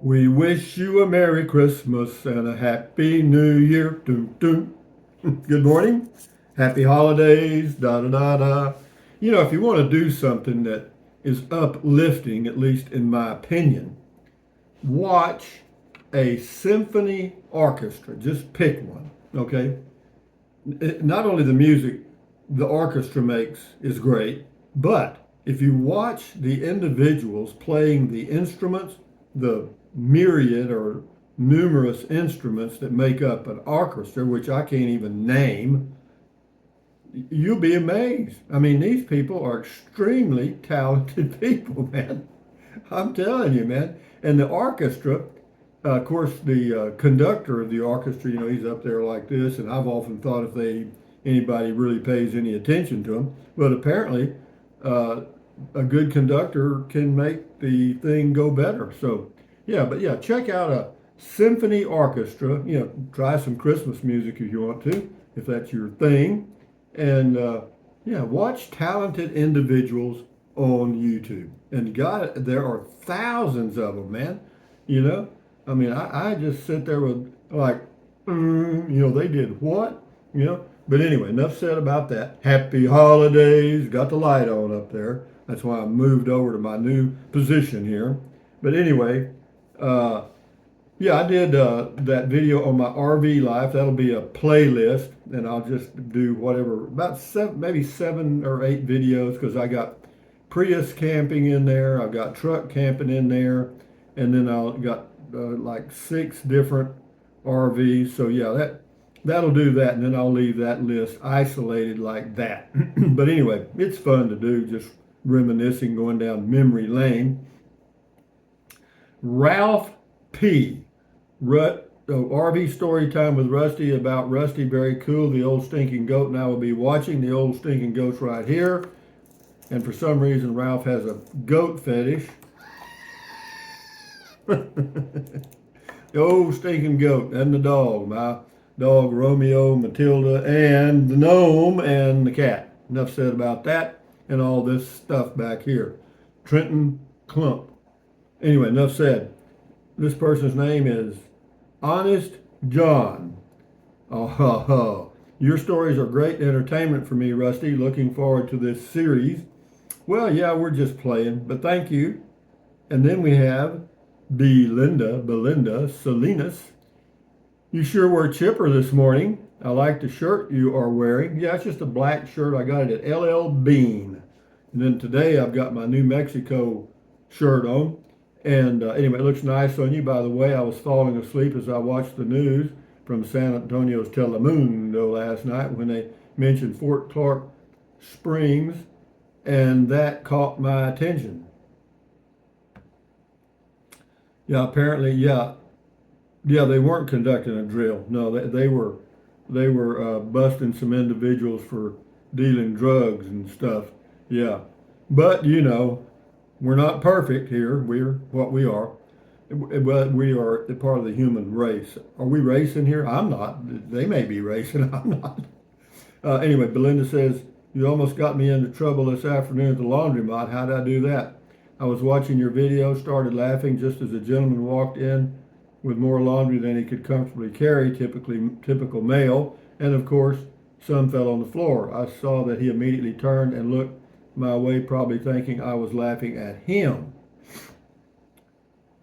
We wish you a Merry Christmas and a Happy New Year. Doom, doom. Good morning. Happy holidays. Da da da da. You know, if you want to do something that is uplifting, at least in my opinion, watch a symphony orchestra. Just pick one, okay? Not only the music the orchestra makes is great, but if you watch the individuals playing the instruments, the myriad or numerous instruments that make up an orchestra, which I can't even name, you'll be amazed. I mean, these people are extremely talented people, man. I'm telling you, man. And the orchestra, of course, the conductor of the orchestra, you know, he's up there like this, and I've often thought if anybody really pays any attention to him, but apparently, uh, a good conductor can make the thing go better. So, yeah, but yeah, check out a symphony orchestra. You know, try some Christmas music if you want to, if that's your thing, and yeah, watch talented individuals on YouTube. And God, there are thousands of them, man. You know, I mean, I just sit there with like, you know, they did what? You know. But anyway, enough said about that. Happy holidays. Got the light on up there. That's why I moved over to my new position here. But anyway, uh, yeah, I did that video on my RV life. That'll be a playlist, and I'll just do whatever, about seven, maybe 7 or 8 videos, because I got Prius camping in there. I've got truck camping in there, and then I got like 6 different RVs. So yeah, that'll do that, and then I'll leave that list isolated like that. But anyway, it's fun to do, just reminiscing, going down memory lane. Ralph P. RV story time with Rusty about Rusty. Very cool. The old stinking goat, and I will be watching the old stinking goats right here. And for some reason, Ralph has a goat fetish. The old stinking goat and the dog. My dog Romeo, Matilda, and the gnome and the cat. Enough said about that and all this stuff back here. Trenton Clump. Anyway, enough said. This person's name is Honest John. Oh, your stories are great entertainment for me, Rusty. Looking forward to this series. Well, yeah, we're just playing, but thank you. And then we have Belinda Salinas. You sure were chipper this morning. I like the shirt you are wearing. Yeah, it's just a black shirt. I got it at LL Bean. And then today I've got my New Mexico shirt on. And anyway, it looks nice on you. By the way, I was falling asleep as I watched the news from San Antonio's Telemundo last night when they mentioned Fort Clark Springs, and that caught my attention. Yeah, apparently, yeah, they weren't conducting a drill. No, they were busting some individuals for dealing drugs and stuff. Yeah, but you know, we're not perfect here. We're what we are, but we are a part of the human race. Are we racing here? I'm not. They may be racing. I'm not. Anyway, Belinda says, you almost got me into trouble this afternoon at the laundromat. How did I do that? I was watching your video, started laughing just as a gentleman walked in with more laundry than he could comfortably carry, typical male, and of course, some fell on the floor. I saw that he immediately turned and looked my way, probably thinking I was laughing at him.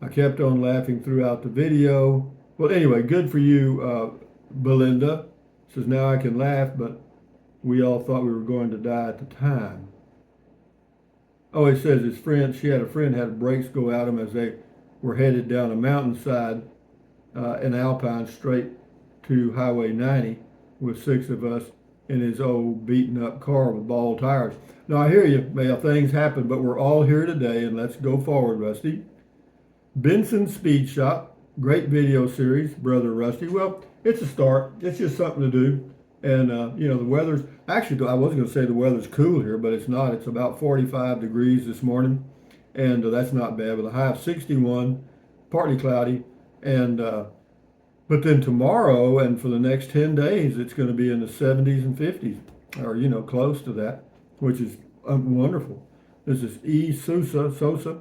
I kept on laughing throughout the video. Well, anyway, good for you, Belinda. Says, now I can laugh, but we all thought we were going to die at the time. Oh, it says his friend, she had a friend had brakes go out him as they were headed down a mountainside in Alpine straight to Highway 90 with 6 of us in his old beaten up car with bald tires. Now I hear you, well, things happen, but we're all here today, and let's go forward, Rusty. Benson Speed Shop, great video series, Brother Rusty. Well, it's a start. It's just something to do. And, you know, the weather's, actually, I was going to say the weather's cool here, but it's not. It's about 45 degrees this morning, and that's not bad, with a high of 61, partly cloudy. And, but then tomorrow and for the next 10 days, it's going to be in the 70s and 50s, or, you know, close to that, which is wonderful. This is Sosa.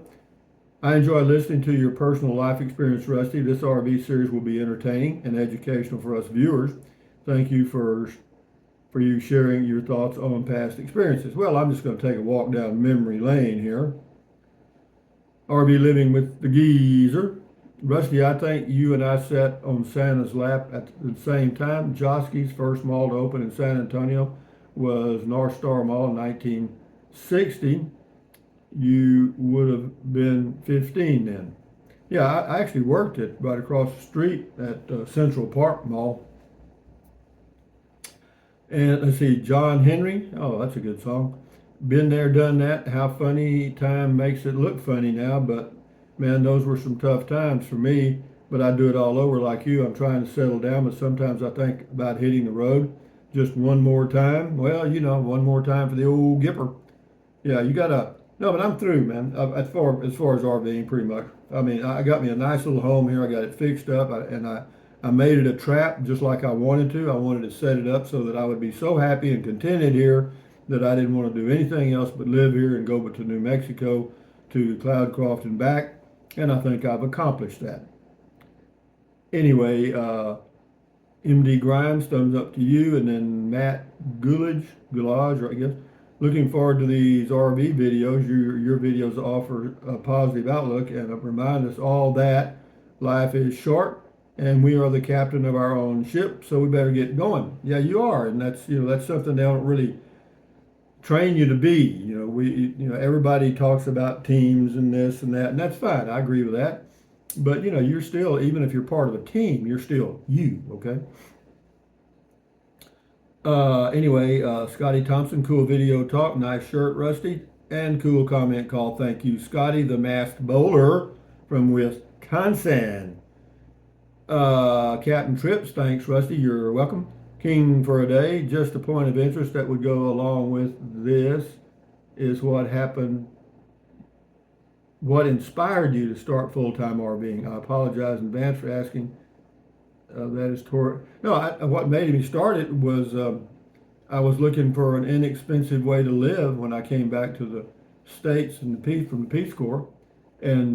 I enjoy listening to your personal life experience, Rusty. This RV series will be entertaining and educational for us viewers. Thank you for you sharing your thoughts on past experiences. Well, I'm just going to take a walk down memory lane here. RV living with the geezer. Rusty, I think you and I sat on Santa's lap at the same time. Josky's first mall to open in San Antonio was North Star Mall in 1960. You would have been 15 then. Yeah, I actually worked it right across the street at Central Park Mall. And let's see, John Henry. Oh, that's a good song. Been there, done that. How funny time makes it look funny now, but man, those were some tough times for me. But I do it all over like you. I'm trying to settle down, but sometimes I think about hitting the road just one more time. Well, one more time for the old Gipper. Yeah, you gotta. No, but I'm through, man. As far as RVing, pretty much. I mean, I got me a nice little home here. I got it fixed up, and I made it a trap just like I wanted to. I wanted to set it up so that I would be so happy and contented here that I didn't want to do anything else but live here and go to New Mexico to Cloudcroft and back. And I think I've accomplished that. Anyway, MD Grimes, thumbs up to you, and then Matt Goulage, I guess. Looking forward to these RV videos. Your videos offer a positive outlook and remind us all that life is short and we are the captain of our own ship, so we better get going. Yeah, you are, and that's something they don't really train you to be. Everybody talks about teams and this and that, and that's fine. I agree with that. But you're still, even if you're part of a team, you're still you, okay? Anyway, Scotty Thompson, cool video talk, nice shirt, Rusty, and cool comment call. Thank you, Scotty, the masked bowler from Wisconsin. Captain Trips, thanks, Rusty, you're welcome. King for a day, just a point of interest that would go along with this is what happened. What inspired you to start full-time RVing? I apologize in advance for asking. That is what made me start it was I was looking for an inexpensive way to live when I came back to the States and from the Peace Corps. And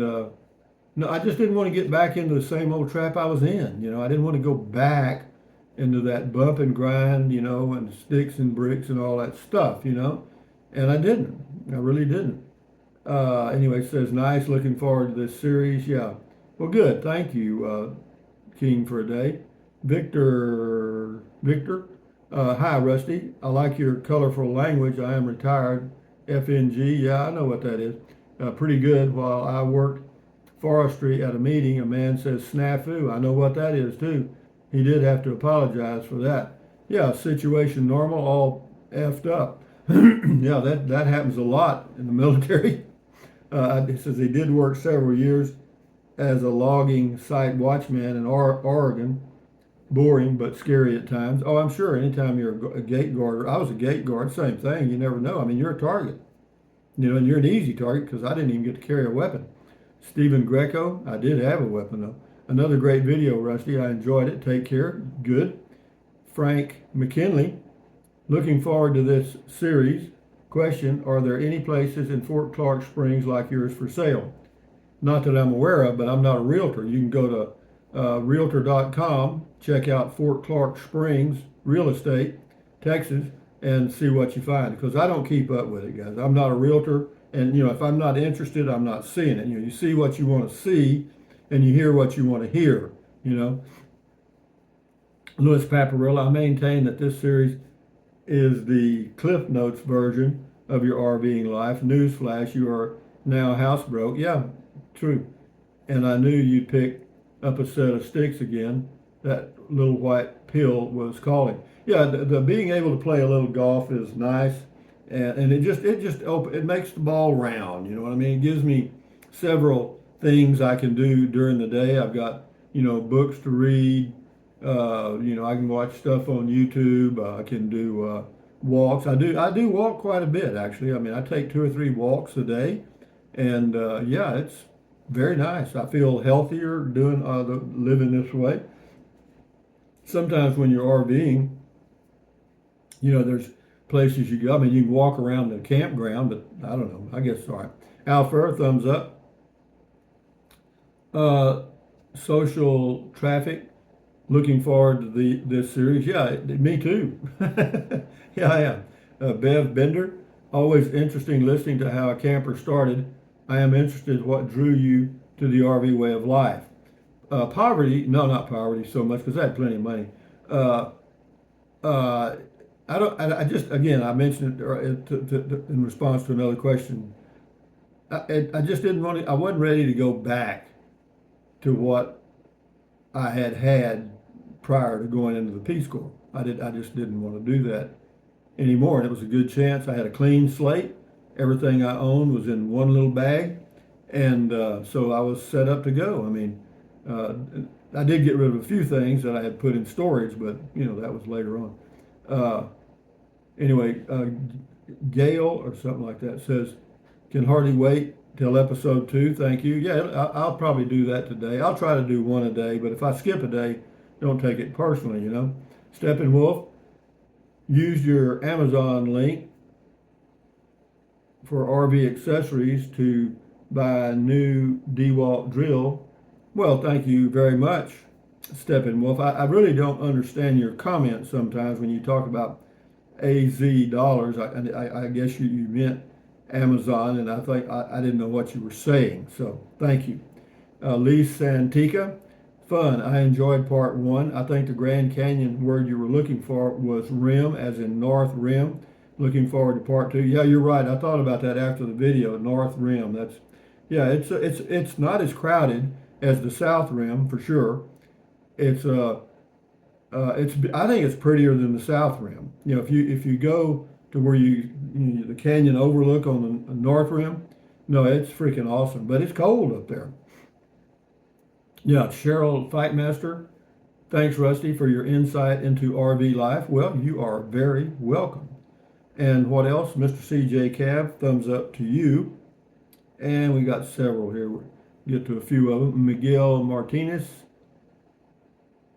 no, I just didn't want to get back into the same old trap I was in. I didn't want to go back into that bump and grind, and sticks and bricks and all that stuff, And I didn't. I really didn't. Anyway, says, nice, looking forward to this series. Yeah. Well, good. Thank you, King for a day. Victor, hi, Rusty. I like your colorful language. I am retired. FNG, yeah, I know what that is. Pretty good. While I worked forestry at a meeting, a man says snafu. I know what that is, too. He did have to apologize for that. Yeah, situation normal, all effed up. Yeah, that happens a lot in the military. He says he did work several years as a logging site watchman in Oregon. Boring but scary at times. Oh, I'm sure anytime you're a gate guard, I was a gate guard, same thing. You never know. I mean, you're a target, and you're an easy target because I didn't even get to carry a weapon. Stephen Greco, I did have a weapon though. Another great video, Rusty. I enjoyed it. Take care. Good. Frank McKinley, looking forward to this series. Question, are there any places in Fort Clark Springs like yours for sale? Not that I'm aware of, but I'm not a realtor. You can go to realtor.com, check out Fort Clark Springs real estate, Texas, and see what you find. Because I don't keep up with it, guys. I'm not a realtor, and if I'm not interested, I'm not seeing it. You see what you want to see, and you hear what you want to hear. Louis Paparilla, I maintain that this series is the Cliff Notes version of your RVing life. Newsflash, you are now housebroke. Yeah, true. And I knew you'd pick up a set of sticks again. That little white pill was calling. Yeah, the being able to play a little golf is nice, and it makes the ball round. You know what I mean? It gives me several things I can do during the day. I've got books to read. I can watch stuff on YouTube. I can do walks. I do walk quite a bit actually. I mean, I take 2 or 3 walks a day, and yeah, it's very nice. I feel healthier doing living this way. Sometimes when you're RVing, there's places you go. I mean, you can walk around the campground, but I don't know. I guess all right. Alfer, thumbs up. Uh, Social traffic. Looking forward to this series. Yeah, me too. Yeah, I am. Bev Bender. Always interesting listening to how a camper started. I am interested in what drew you to the RV way of life. Poverty. No, not poverty so much because I had plenty of money. Uh, uh, I don't. I just again I mentioned it in response to another question. I just didn't want to. I wasn't ready to go back to what I had had prior to going into the Peace Corps. I just didn't want to do that anymore, and it was a good chance. I had a clean slate. Everything I owned was in one little bag, and so I was set up to go. I mean, uh, I did get rid of a few things that I had put in storage, but that was later on. Uh, anyway, Gail or something like that says, "Can hardly wait till episode 2. Thank you." Yeah, I'll probably do that today. I'll try to do one a day, but if I skip a day, don't take it personally. Steppenwolf, use your Amazon link for RV accessories to buy a new DeWalt drill. Well, thank you very much, Steppenwolf. I really don't understand your comments sometimes when you talk about AZ dollars. I guess you meant Amazon, and I think I didn't know what you were saying. So thank you. Lee Santika, fun. I enjoyed part 1. I think the Grand Canyon word you were looking for was rim, as in North Rim. Looking forward to part 2. Yeah, you're right. I thought about that after the video. North Rim. It's not as crowded as the South Rim for sure. It's I think it's prettier than the South Rim. If you go to where the canyon overlook on the North Rim, no, it's freaking awesome. But it's cold up there. Yeah, Cheryl Fightmaster. Thanks, Rusty, for your insight into RV life. Well, you are very welcome. And what else? Mr. CJ Cab, thumbs up to you. And we got several here. We'll get to a few of them. Miguel Martinez.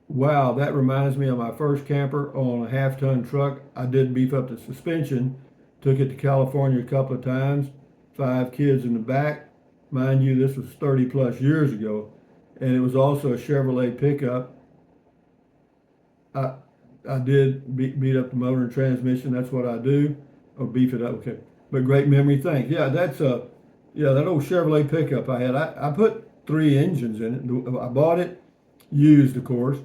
Wow, that reminds me of my first camper on a half-ton truck. I did beef up the suspension. Took it to California a couple of times. 5 kids in the back. Mind you, this was 30 plus years ago. And it was also a Chevrolet pickup. I did beat up the motor and transmission. That's what I do. Or beef it up. Okay. But great memory. Thanks. Yeah, that old Chevrolet pickup I had. I put 3 engines in it. I bought it used, of course,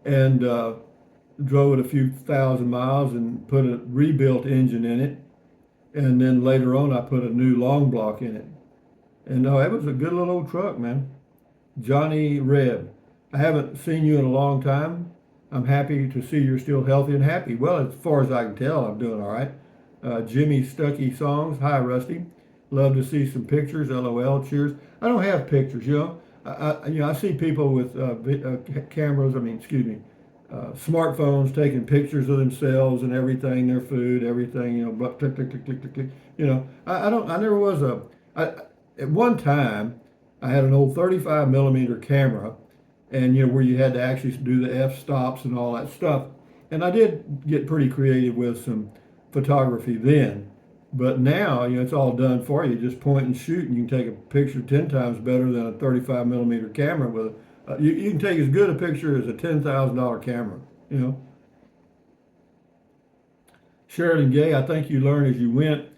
and drove it a few thousand miles and put a rebuilt engine in it. And then later on, I put a new long block in it. And no, it was a good little old truck, man. Johnny Reb, I haven't seen you in a long time. I'm happy to see you're still healthy and happy. Well, as far as I can tell, I'm doing all right. Jimmy Stuckey Songs, hi Rusty. Love to see some pictures. LOL. Cheers. I don't have pictures. I see people with cameras. Smartphones taking pictures of themselves and everything, their food, everything. Click, click, click, click, click, click. I don't. I never was a. At one time, I had an old 35 millimeter camera, and where you had to actually do the f-stops and all that stuff. And I did get pretty creative with some photography then. But now, it's all done for you. Just point and shoot, and you can take a picture 10 times better than a 35 millimeter camera. You can take as good a picture as a $10,000 camera. Sheridan Gay, I think you learned as you went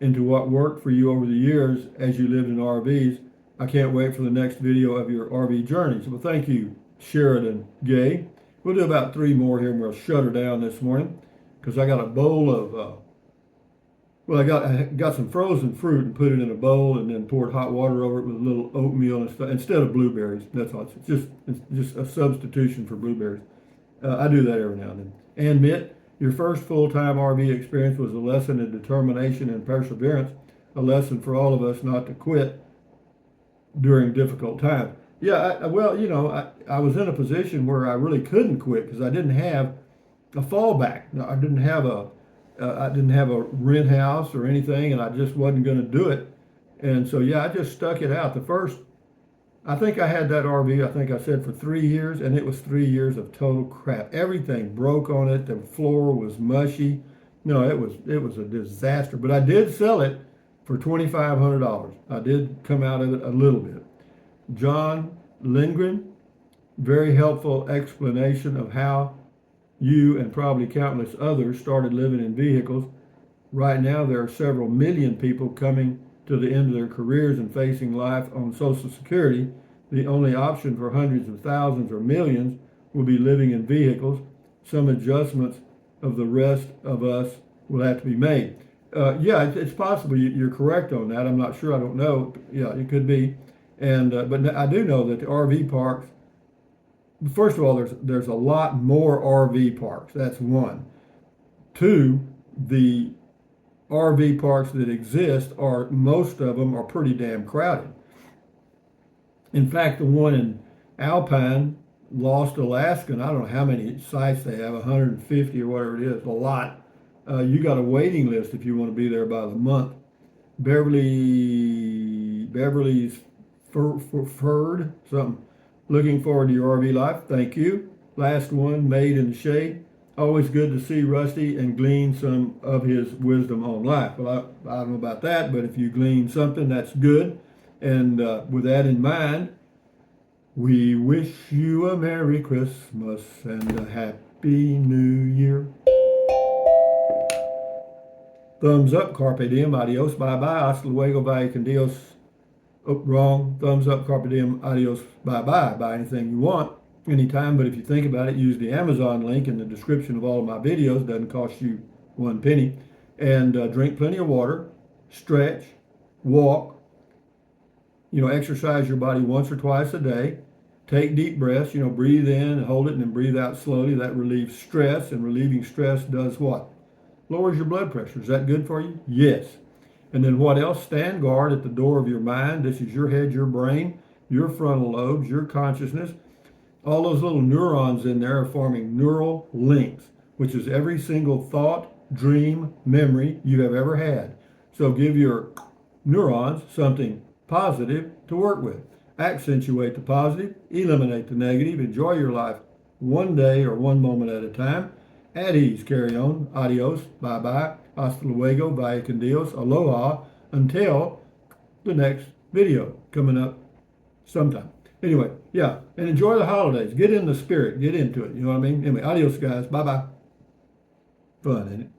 into what worked for you over the years as you lived in RVs. I can't wait for the next video of your RV journeys. Well, thank you, Sheridan Gay. We'll do about 3 more here, and we'll shut her down this morning because I got a bowl of. I got some frozen fruit and put it in a bowl, and then poured hot water over it with a little oatmeal and stuff instead of blueberries. That's all. It's just a substitution for blueberries. I do that every now and then. And Mitt, your first full-time RV experience was a lesson in determination and perseverance, a lesson for all of us not to quit during difficult times. Yeah, I was in a position where I really couldn't quit because I didn't have a fallback. I didn't have a rent house or anything, and I just wasn't going to do it. And so, I just stuck it out. I think I had that RV, I think I said for 3 years, and it was 3 years of total crap. Everything broke on it. The floor was mushy. No, it was a disaster. But I did sell it for $2,500. I did come out of it a little bit. John Lindgren. Very helpful explanation of how you and probably countless others started living in vehicles. Right now, there are several million people coming to the end of their careers and facing life on Social Security. The only option for hundreds of thousands or millions will be living in vehicles. Some adjustments of the rest of us will have to be made. Yeah, it's possible. You're correct on that. I'm not sure. I don't know. Yeah, it could be. And but I do know that the RV parks. First of all, there's a lot more RV parks. That's one. Two, the RV parks that exist are most of them are pretty damn crowded. In fact, the one in Alpine, Lost Alaska, and I don't know how many sites they have, 150 or whatever it is, a lot. You got a waiting list if you want to be there by the month. Beverly's Furred, something. Looking forward to your RV life. Thank you. Last one, Made in the Shade. Always good to see Rusty and glean some of his wisdom on life. Well, I don't know about that, but if you glean something, that's good. And with that in mind, we wish you a Merry Christmas and a Happy New Year. Thumbs up, Carpe Diem, adios, bye-bye, hasta luego, vaya con Dios. Oh, wrong. Thumbs up, Carpe Diem, adios, bye-bye. Buy anything you want, anytime, but if you think about it, use the Amazon link in the description of all of my videos. Doesn't cost you 1 penny. And drink plenty of water, stretch, walk, exercise your body once or twice a day. Take deep breaths, breathe in, hold it, and then breathe out slowly. That relieves stress, and relieving stress does what? Lowers your blood pressure. Is that good for you? Yes. And then what else? Stand guard at the door of your mind. This is your head, your brain, your frontal lobes, your consciousness. All those little neurons in there are forming neural links, which is every single thought, dream, memory you have ever had. So give your neurons something positive to work with. Accentuate the positive, eliminate the negative, enjoy your life one day or one moment at a time. At ease, carry on. Adios, bye-bye, hasta luego, vaya con Dios, aloha, until the next video coming up sometime. Anyway, yeah, and enjoy the holidays. Get in the spirit. Get into it. You know what I mean? Anyway, adios, guys. Bye-bye. Fun, ain't it?